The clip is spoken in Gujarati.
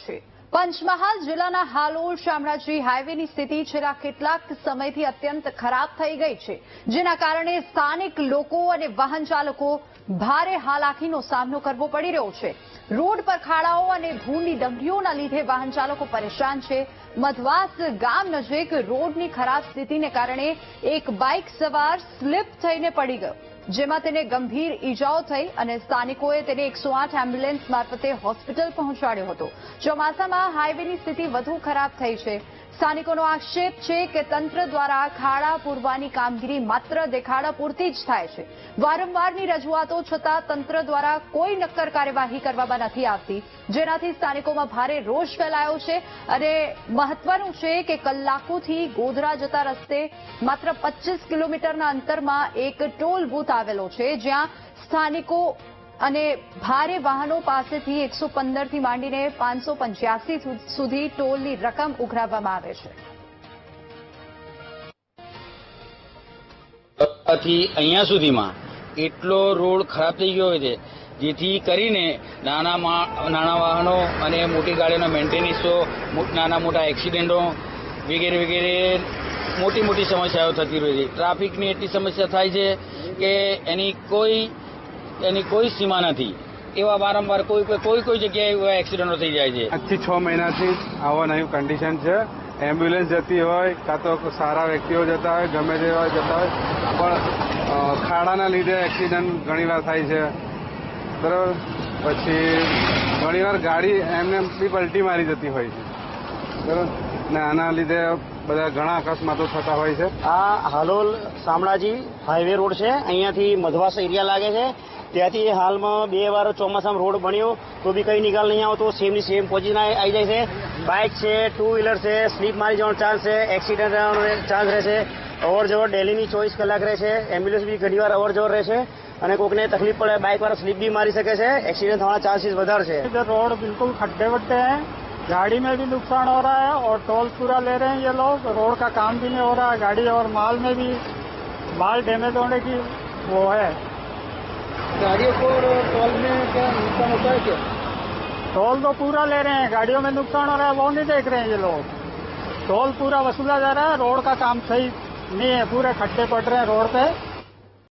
છે। પંચમહાલ જિલ્લાના હાલોલ શામળાજી હાઈવેની સ્થિતિ છેલ્લા કેટલાક સમયથી અત્યંત ખરાબ થઈ ગઈ છે, જેના કારણે સ્થાનિક લોકો અને વાહન ચાલકો ભારે હાલાકીનો સામનો કરવો પડી રહ્યો છે। રોડ પર ખાડાઓ અને ધૂળની ડમરીઓના લીધે વાહન ચાલકો પરેશાન છે। મધવાસ ગામ નજીક રોડની ખરાબ સ્થિતિને કારણે એક બાઇક સવાર સ્લીપ થઈને પડી ગયો, જેમાં તેને ગંભીર ઈજાઓ થઈ અને સ્થાનિકોએ તેને 108 એમ્બ્યુલન્સ મારફતે હોસ્પિટલ પહોંચાડ્યો હતો। ચોમાસામાં હાઈવેની સ્થિતિ વધુ ખરાબ થઈ છે। સ્થાનિકોનો આક્ષેપ છે કે તંત્ર દ્વારા ખાડા પૂરવાની કામગીરી માત્ર દેખાડા પૂરતી જ થાય છે। વારંવારની રજૂઆતો છતાં તંત્ર દ્વારા કોઈ નક્કર કાર્યવાહી કરવામાં નથી આવતી, જેનાથી સ્થાનિકોમાં ભારે રોષ ફેલાયો છે। અને મહત્વનું છે કે કલાકોથી ગોધરા જતા રસ્તે માત્ર 25 કિલોમીટરના અંતરમાં એક ટોલ બૂથ આવેલો છે, જ્યાં સ્થાનિકો અને ભારે વાહનો પાસેથી 115 થી માંડીને 585 સુધી ટોલની રકમ ઉઘરાવવામાં આવે છે। અહીંયા સુધીમાં એટલો રોડ ખરાબ થઈ ગયો છે, જેથી કરીને નાના વાહનો અને મોટી ગાડીઓના મેન્ટેનન્સો, નાના મોટા એક્સિડન્ટો વગેરે વગેરે મોટી સમસ્યાઓ થતી રહે છે। ટ્રાફિકની એટલી સમસ્યા થાય છે કે એની કોઈ સીમા નથી। એવા વારંવાર કોઈ જગ્યાએ એક્સિડન્ટો થઈ જાય છે। 5 થી 6 મહિનાથી આવા નવી કન્ડિશન છે। એમ્બ્યુલન્સ જતી હોય, કાં તો સારા વ્યક્તિઓ જતા હોય, ગમે તે હોય જતા હોય, પણ ખાડાના લીધે એક્સિડન્ટ ઘણીવાર થાય છે, બરાબર। પછી ઘણીવાર ગાડી એમને બી પલટી મારી જતી હોય છે, બરાબર, ને આના લીધે બધા ઘણા અકસ્માતો થતા હોય છે। આ હાલોલ શામળાજી હાઈવે રોડ છે, અહીંયાથી મધવાસ એરિયા લાગે છે। ત્યાંથી હાલમાં 2 વાર ચોમાસામાં રોડ બન્યો તો બી કંઈ નિકાલ નહીં આવતો, સેમની સેમ પોઝિશન આવી જાય છે। બાઇક છે, 2 વ્હીલર છે, સ્લીપ મારી જવાનો ચાન્સ છે, એક્સિડન્ટ થવાનો ચાન્સ રહેશે। અવર જવર ડેલીની 24 કલાક રહેશે। એમ્બ્યુલન્સ બી ઘણીવાર અવર જવર રહેશે અને કોઈકને તકલીફ પડે, બાઇક વાળા સ્લીપ भी मारी सके છે, एक्सीडेंट होना चांसेस વધારે છે। इधर रोड बिल्कुल खड्डे वड्डे हैं, गाड़ी में भी नुकसान हो रहा है और टोल पूरा ले रहे हैं ये लोग। रोड का काम भी नहीं हो रहा है, गाड़ी और माल में भी माल डैमेज होने की वो है। गाड़ियों को टोल में क्या नुकसान होता है? क्या टोल तो पूरा ले रहे हैं, गाड़ियों में नुकसान हो रहा है वो नहीं देख रहे हैं ये लोग। टोल पूरा वसूला जा रहा है, रोड का काम सही नहीं है, पूरे खड्डे पड़ रहे हैं रोड पे।